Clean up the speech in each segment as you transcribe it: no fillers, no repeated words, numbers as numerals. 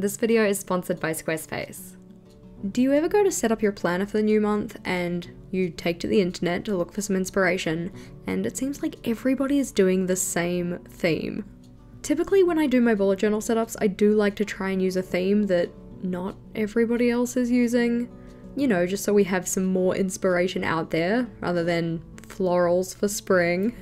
This video is sponsored by Squarespace. Do you ever go to set up your planner for the new month and you take to the internet to look for some inspiration, and it seems like everybody is doing the same theme? Typically when I do my bullet journal setups, I do like to try and use a theme that not everybody else is using. You know, just so we have some more inspiration out there, rather than florals for spring.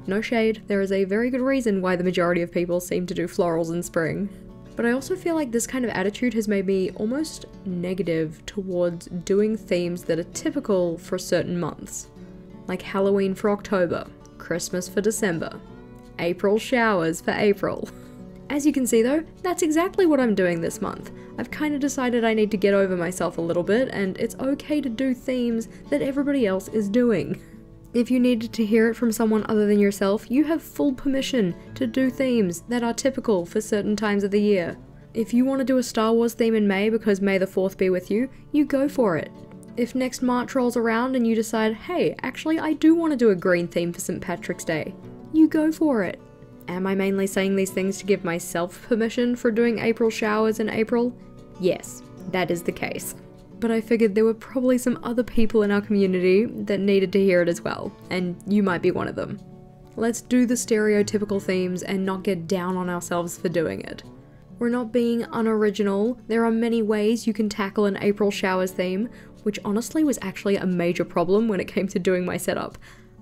No shade, there is a very good reason why the majority of people seem to do florals in spring. But I also feel like this kind of attitude has made me almost negative towards doing themes that are typical for certain months. Like Halloween for October, Christmas for December, April showers for April. As you can see though, that's exactly what I'm doing this month. I've kind of decided I need to get over myself a little bit, and it's okay to do themes that everybody else is doing. If you needed to hear it from someone other than yourself, you have full permission to do themes that are typical for certain times of the year. If you want to do a Star Wars theme in May because May the 4th be with you, you go for it. If next March rolls around and you decide, hey, actually I do want to do a green theme for St. Patrick's Day, you go for it. Am I mainly saying these things to give myself permission for doing April showers in April? Yes, that is the case. But I figured there were probably some other people in our community that needed to hear it as well, and you might be one of them. Let's do the stereotypical themes and not get down on ourselves for doing it. We're not being unoriginal. There are many ways you can tackle an April showers theme, which honestly was actually a major problem when it came to doing my setup.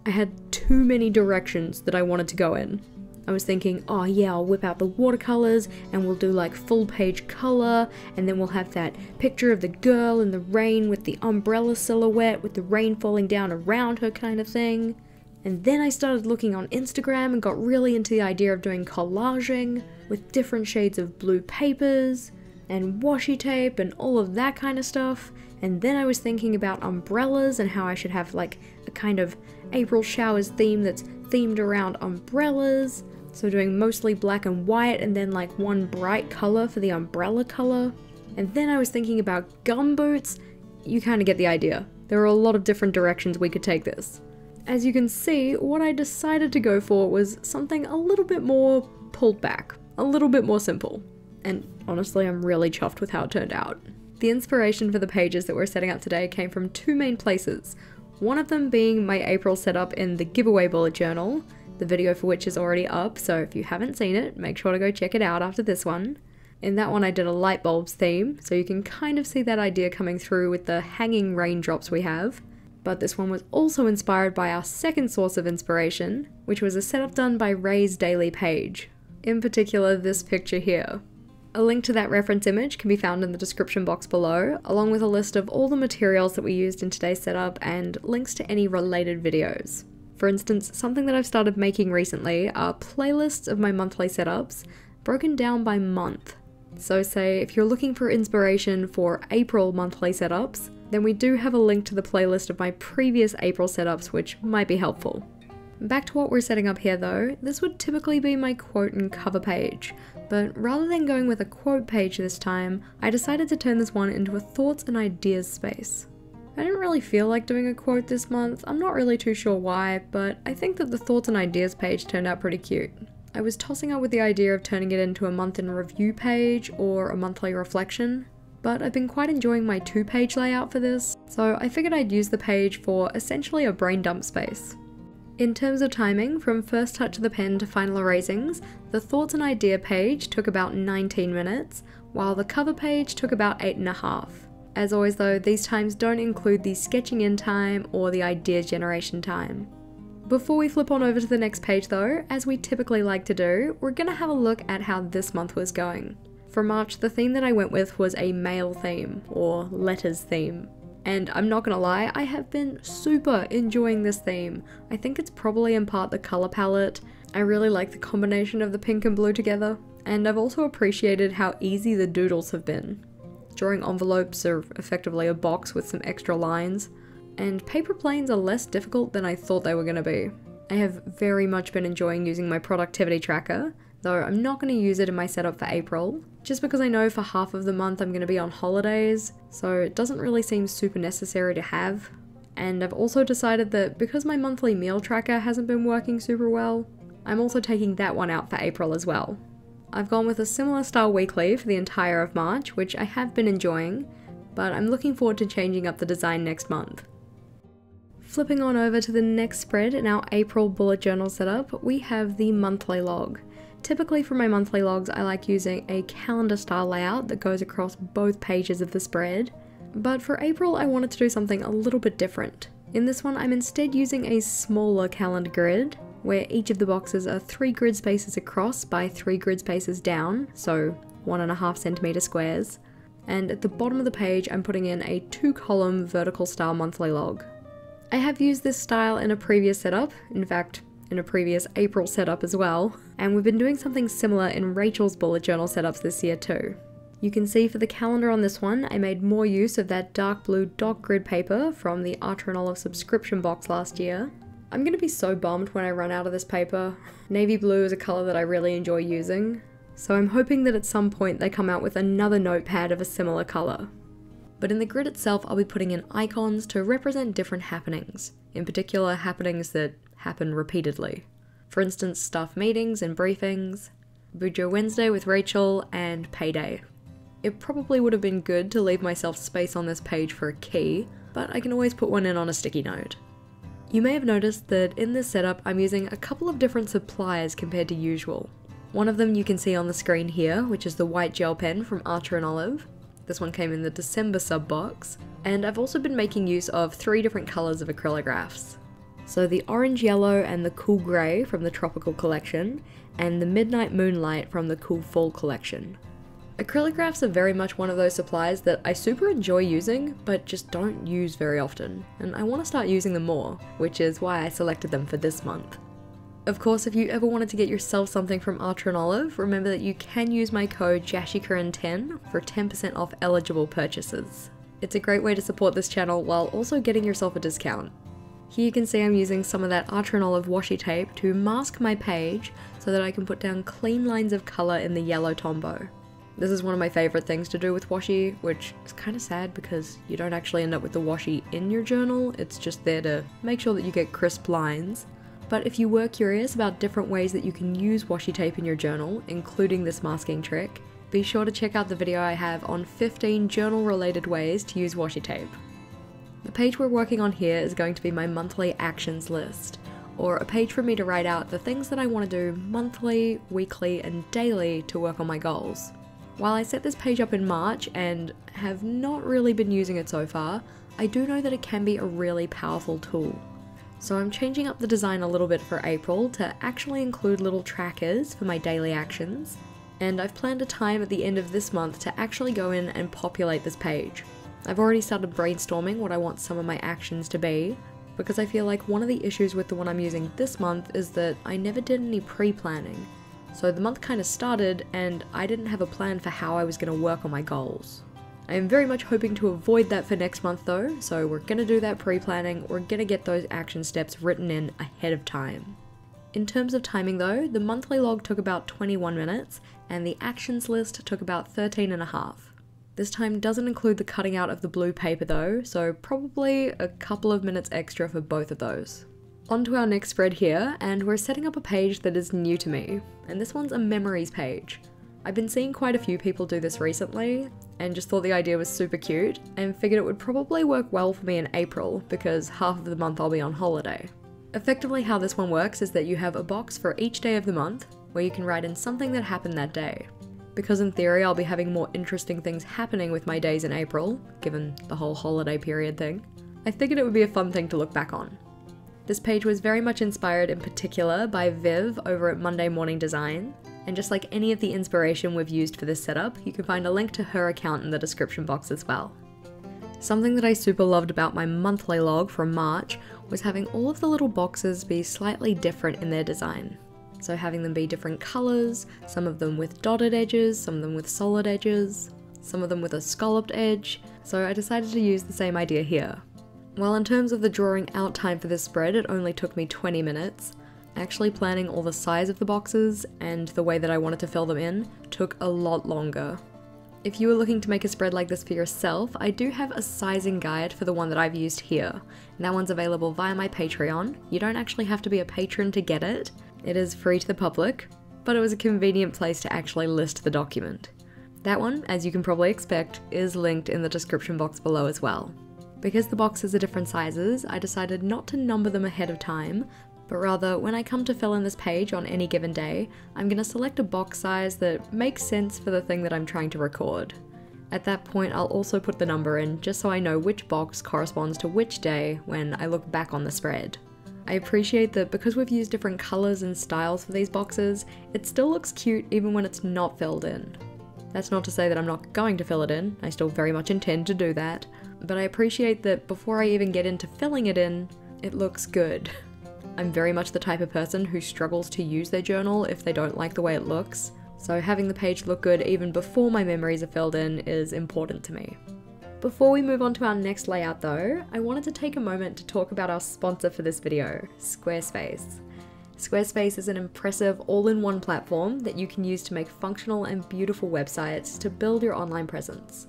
I had too many directions that I wanted to go in. I was thinking, oh yeah, I'll whip out the watercolors and we'll do like full page color, and then we'll have that picture of the girl in the rain with the umbrella silhouette with the rain falling down around her kind of thing. And then I started looking on Instagram and got really into the idea of doing collaging with different shades of blue papers and washi tape and all of that kind of stuff. And then I was thinking about umbrellas and how I should have like a kind of April showers theme that's themed around umbrellas. So doing mostly black and white and then like one bright color for the umbrella color. And then I was thinking about gumboots. You kind of get the idea. There are a lot of different directions we could take this. As you can see, what I decided to go for was something a little bit more pulled back, a little bit more simple. And honestly, I'm really chuffed with how it turned out. The inspiration for the pages that we're setting up today came from two main places. One of them being my April setup in the giveaway bullet journal, the video for which is already up, so if you haven't seen it, make sure to go check it out after this one. In that one I did a light bulbs theme, so you can kind of see that idea coming through with the hanging raindrops we have. But this one was also inspired by our second source of inspiration, which was a setup done by Ray's daily page. In particular, this picture here. A link to that reference image can be found in the description box below, along with a list of all the materials that we used in today's setup and links to any related videos. For instance, something that I've started making recently are playlists of my monthly setups, broken down by month. So say if you're looking for inspiration for April monthly setups, then we do have a link to the playlist of my previous April setups, which might be helpful. Back to what we're setting up here though, this would typically be my quote and cover page, but rather than going with a quote page this time, I decided to turn this one into a thoughts and ideas space. I didn't really feel like doing a quote this month, I'm not really too sure why, but I think that the thoughts and ideas page turned out pretty cute. I was tossing up with the idea of turning it into a month in review page or a monthly reflection, but I've been quite enjoying my 2-page layout for this, so I figured I'd use the page for essentially a brain dump space. In terms of timing, from first touch of the pen to final erasings, the thoughts and idea page took about 19 minutes, while the cover page took about 8.5. As always though, these times don't include the sketching in time or the idea generation time. Before we flip on over to the next page though, as we typically like to do, we're gonna have a look at how this month was going. For March, the theme that I went with was a mail theme, or letters theme. And I'm not gonna lie, I have been super enjoying this theme. I think it's probably in part the color palette. I really like the combination of the pink and blue together, and I've also appreciated how easy the doodles have been. Drawing envelopes are effectively a box with some extra lines, and paper planes are less difficult than I thought they were going to be. I have very much been enjoying using my productivity tracker, though I'm not going to use it in my setup for April, just because I know for half of the month I'm going to be on holidays, so it doesn't really seem super necessary to have. And I've also decided that because my monthly meal tracker hasn't been working super well, I'm also taking that one out for April as well. I've gone with a similar style weekly for the entire of March, which I have been enjoying, but I'm looking forward to changing up the design next month. Flipping on over to the next spread in our April bullet journal setup, we have the monthly log. Typically for my monthly logs, I like using a calendar style layout that goes across both pages of the spread, but for April I wanted to do something a little bit different. In this one, I'm instead using a smaller calendar grid, where each of the boxes are 3 grid spaces across by 3 grid spaces down, so 1.5 centimeter squares. And at the bottom of the page, I'm putting in a 2-column vertical style monthly log. I have used this style in a previous setup, in fact, in a previous April setup as well, and we've been doing something similar in Rachel's bullet journal setups this year too. You can see for the calendar on this one, I made more use of that dark blue dot grid paper from the Archer and Olive subscription box last year. I'm going to be so bummed when I run out of this paper. Navy blue is a colour that I really enjoy using, so I'm hoping that at some point they come out with another notepad of a similar colour. But in the grid itself, I'll be putting in icons to represent different happenings, in particular happenings that happen repeatedly. For instance, staff meetings and briefings, Bujo Wednesday with Rachel, and payday. It probably would have been good to leave myself space on this page for a key, but I can always put one in on a sticky note. You may have noticed that in this setup I'm using a couple of different supplies compared to usual. One of them you can see on the screen here, which is the white gel pen from Archer and Olive. This one came in the December sub box, and I've also been making use of 3 different colours of acrylographs. So the orange yellow and the cool grey from the Tropical collection, and the midnight moonlight from the cool fall collection. Acrylographs are very much one of those supplies that I super enjoy using, but just don't use very often, and I want to start using them more, which is why I selected them for this month. Of course, if you ever wanted to get yourself something from Archer and Olive, remember that you can use my code JashiiCorrin10 for 10% off eligible purchases. It's a great way to support this channel while also getting yourself a discount. Here you can see I'm using some of that Archer and Olive washi tape to mask my page so that I can put down clean lines of colour in the yellow Tombow. This is one of my favourite things to do with washi, which is kind of sad because you don't actually end up with the washi in your journal, it's just there to make sure that you get crisp lines. But if you were curious about different ways that you can use washi tape in your journal, including this masking trick, be sure to check out the video I have on 15 journal related ways to use washi tape. The page we're working on here is going to be my monthly actions list, or a page for me to write out the things that I want to do monthly, weekly, and daily to work on my goals. While I set this page up in March and have not really been using it so far, I do know that it can be a really powerful tool. So I'm changing up the design a little bit for April to actually include little trackers for my daily actions, and I've planned a time at the end of this month to actually go in and populate this page. I've already started brainstorming what I want some of my actions to be, because I feel like one of the issues with the one I'm using this month is that I never did any pre-planning. So the month kind of started and I didn't have a plan for how I was going to work on my goals. I am very much hoping to avoid that for next month though, so we're going to do that pre-planning, we're going to get those action steps written in ahead of time. In terms of timing though, the monthly log took about 21 minutes and the actions list took about 13.5. This time doesn't include the cutting out of the blue paper though, so probably a couple of minutes extra for both of those. On to our next spread here, and we're setting up a page that is new to me, and this one's a memories page. I've been seeing quite a few people do this recently, and just thought the idea was super cute, and figured it would probably work well for me in April, because half of the month I'll be on holiday. Effectively how this one works is that you have a box for each day of the month, where you can write in something that happened that day. Because in theory I'll be having more interesting things happening with my days in April, given the whole holiday period thing, I figured it would be a fun thing to look back on. This page was very much inspired in particular by Viv over at Monday Morning Design, and just like any of the inspiration we've used for this setup, you can find a link to her account in the description box as well. Something that I super loved about my monthly log from March was having all of the little boxes be slightly different in their design. So having them be different colours, some of them with dotted edges, some of them with solid edges, some of them with a scalloped edge, so I decided to use the same idea here. While in terms of the drawing out time for this spread it only took me 20 minutes, actually planning all the size of the boxes and the way that I wanted to fill them in took a lot longer. If you were looking to make a spread like this for yourself, I do have a sizing guide for the one that I've used here. And that one's available via my Patreon. You don't actually have to be a patron to get it. It is free to the public. but it was a convenient place to actually list the document. That one, as you can probably expect, is linked in the description box below as well. Because the boxes are different sizes, I decided not to number them ahead of time, but rather when I come to fill in this page on any given day, I'm going to select a box size that makes sense for the thing that I'm trying to record. At that point, I'll also put the number in just so I know which box corresponds to which day when I look back on the spread. I appreciate that because we've used different colours and styles for these boxes, it still looks cute even when it's not filled in. That's not to say that I'm not going to fill it in, I still very much intend to do that, but I appreciate that before I even get into filling it in, it looks good. I'm very much the type of person who struggles to use their journal if they don't like the way it looks, so having the page look good even before my memories are filled in is important to me. Before we move on to our next layout though, I wanted to take a moment to talk about our sponsor for this video, Squarespace. Squarespace is an impressive all-in-one platform that you can use to make functional and beautiful websites to build your online presence.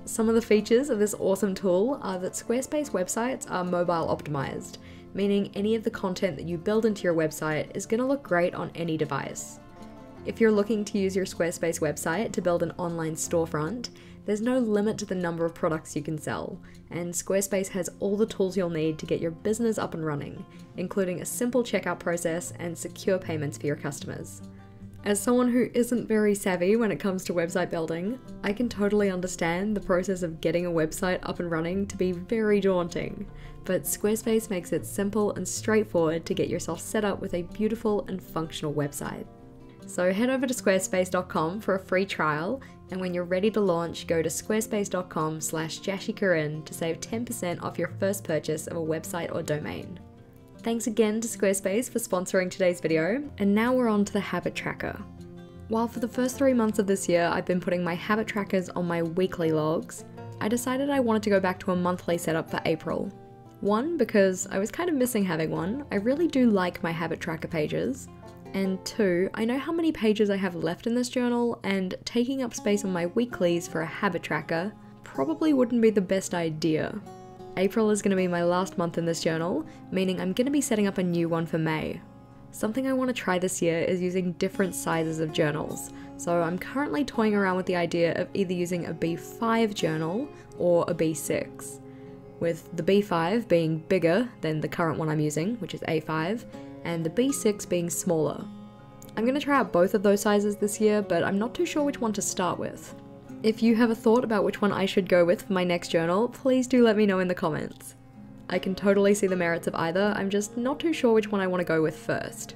Some of the features of this awesome tool are that Squarespace websites are mobile optimized, meaning any of the content that you build into your website is going to look great on any device. If you're looking to use your Squarespace website to build an online storefront, there's no limit to the number of products you can sell, and Squarespace has all the tools you'll need to get your business up and running, including a simple checkout process and secure payments for your customers. As someone who isn't very savvy when it comes to website building, I can totally understand the process of getting a website up and running to be very daunting, but Squarespace makes it simple and straightforward to get yourself set up with a beautiful and functional website. So head over to squarespace.com for a free trial, and when you're ready to launch, go to squarespace.com/JashiiCorrin to save 10% off your first purchase of a website or domain. Thanks again to Squarespace for sponsoring today's video, and now we're on to the habit tracker. While for the first 3 months of this year I've been putting my habit trackers on my weekly logs, I decided I wanted to go back to a monthly setup for April. One, because I was kind of missing having one. I really do like my habit tracker pages. And two, I know how many pages I have left in this journal, and taking up space on my weeklies for a habit tracker probably wouldn't be the best idea. April is going to be my last month in this journal, meaning I'm going to be setting up a new one for May. Something I want to try this year is using different sizes of journals, so I'm currently toying around with the idea of either using a B5 journal or a B6, with the B5 being bigger than the current one I'm using, which is A5, and the B6 being smaller. I'm going to try out both of those sizes this year, but I'm not too sure which one to start with. If you have a thought about which one I should go with for my next journal, please do let me know in the comments. I can totally see the merits of either, I'm just not too sure which one I want to go with first.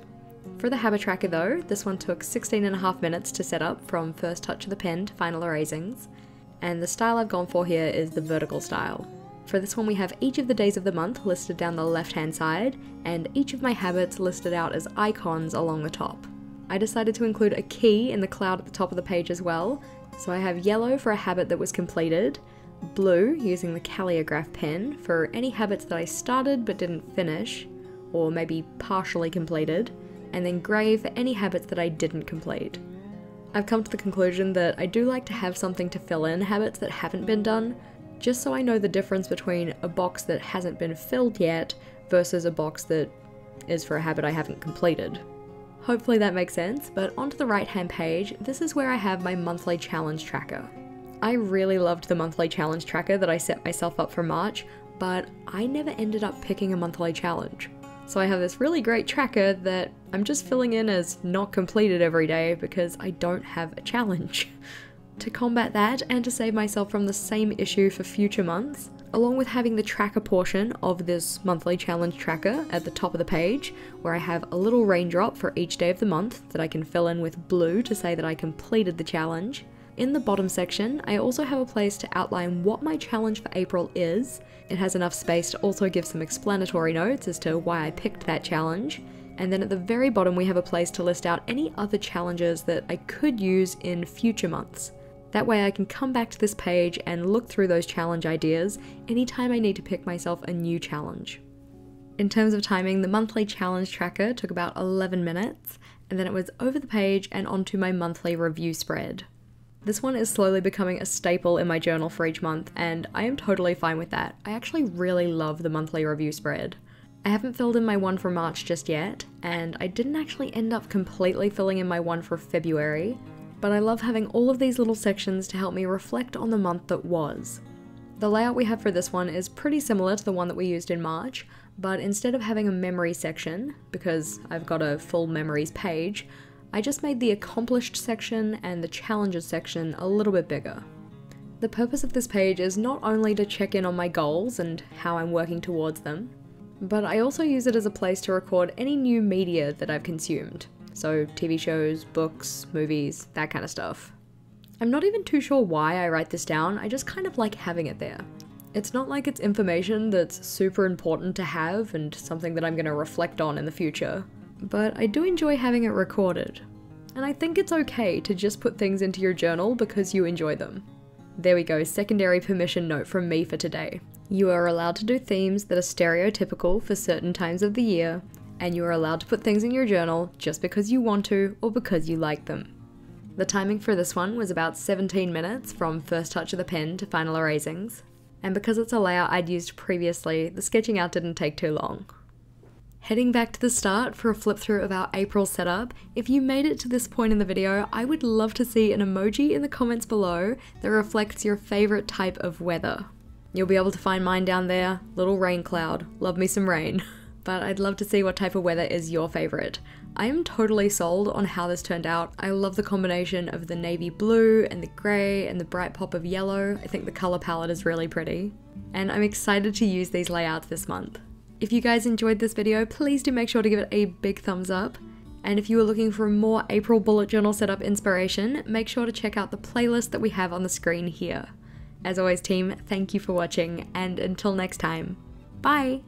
For the habit tracker though, this one took 16.5 minutes to set up from first touch of the pen to final erasings, and the style I've gone for here is the vertical style. For this one we have each of the days of the month listed down the left hand side, and each of my habits listed out as icons along the top. I decided to include a key in the cloud at the top of the page as well, so I have yellow for a habit that was completed, blue using the calligraph pen for any habits that I started but didn't finish, or maybe partially completed, and then grey for any habits that I didn't complete. I've come to the conclusion that I do like to have something to fill in habits that haven't been done, just so I know the difference between a box that hasn't been filled yet versus a box that is for a habit I haven't completed. Hopefully that makes sense, but onto the right hand page, this is where I have my monthly challenge tracker. I really loved the monthly challenge tracker that I set myself up for March, but I never ended up picking a monthly challenge. So I have this really great tracker that I'm just filling in as not completed every day because I don't have a challenge. To combat that and to save myself from the same issue for future months, along with having the tracker portion of this monthly challenge tracker at the top of the page, where I have a little raindrop for each day of the month that I can fill in with blue to say that I completed the challenge. In the bottom section, I also have a place to outline what my challenge for April is. It has enough space to also give some explanatory notes as to why I picked that challenge. And then at the very bottom we have a place to list out any other challenges that I could use in future months. That way I can come back to this page and look through those challenge ideas anytime I need to pick myself a new challenge. In terms of timing, the monthly challenge tracker took about 11 minutes, and then it was over the page and onto my monthly review spread. This one is slowly becoming a staple in my journal for each month, and I am totally fine with that. I actually really love the monthly review spread. I haven't filled in my one for March just yet, and I didn't actually end up completely filling in my one for February, but I love having all of these little sections to help me reflect on the month that was. The layout we have for this one is pretty similar to the one that we used in March, but instead of having a memory section, because I've got a full memories page, I just made the accomplished section and the challenges section a little bit bigger. The purpose of this page is not only to check in on my goals and how I'm working towards them, but I also use it as a place to record any new media that I've consumed. So TV shows, books, movies, that kind of stuff. I'm not even too sure why I write this down, I just kind of like having it there. It's not like it's information that's super important to have and something that I'm going to reflect on in the future, but I do enjoy having it recorded. And I think it's okay to just put things into your journal because you enjoy them. There we go, secondary permission note from me for today. You are allowed to do themes that are stereotypical for certain times of the year, and you are allowed to put things in your journal just because you want to or because you like them. The timing for this one was about 17 minutes from first touch of the pen to final erasings, and because it's a layout I'd used previously, the sketching out didn't take too long. Heading back to the start for a flip through of our April setup, if you made it to this point in the video, I would love to see an emoji in the comments below that reflects your favourite type of weather. You'll be able to find mine down there, little rain cloud, love me some rain. But I'd love to see what type of weather is your favourite. I am totally sold on how this turned out. I love the combination of the navy blue and the grey and the bright pop of yellow. I think the colour palette is really pretty. And I'm excited to use these layouts this month. If you guys enjoyed this video, please do make sure to give it a big thumbs up. And if you are looking for more April bullet journal setup inspiration, make sure to check out the playlist that we have on the screen here. As always team, thank you for watching, and until next time, bye!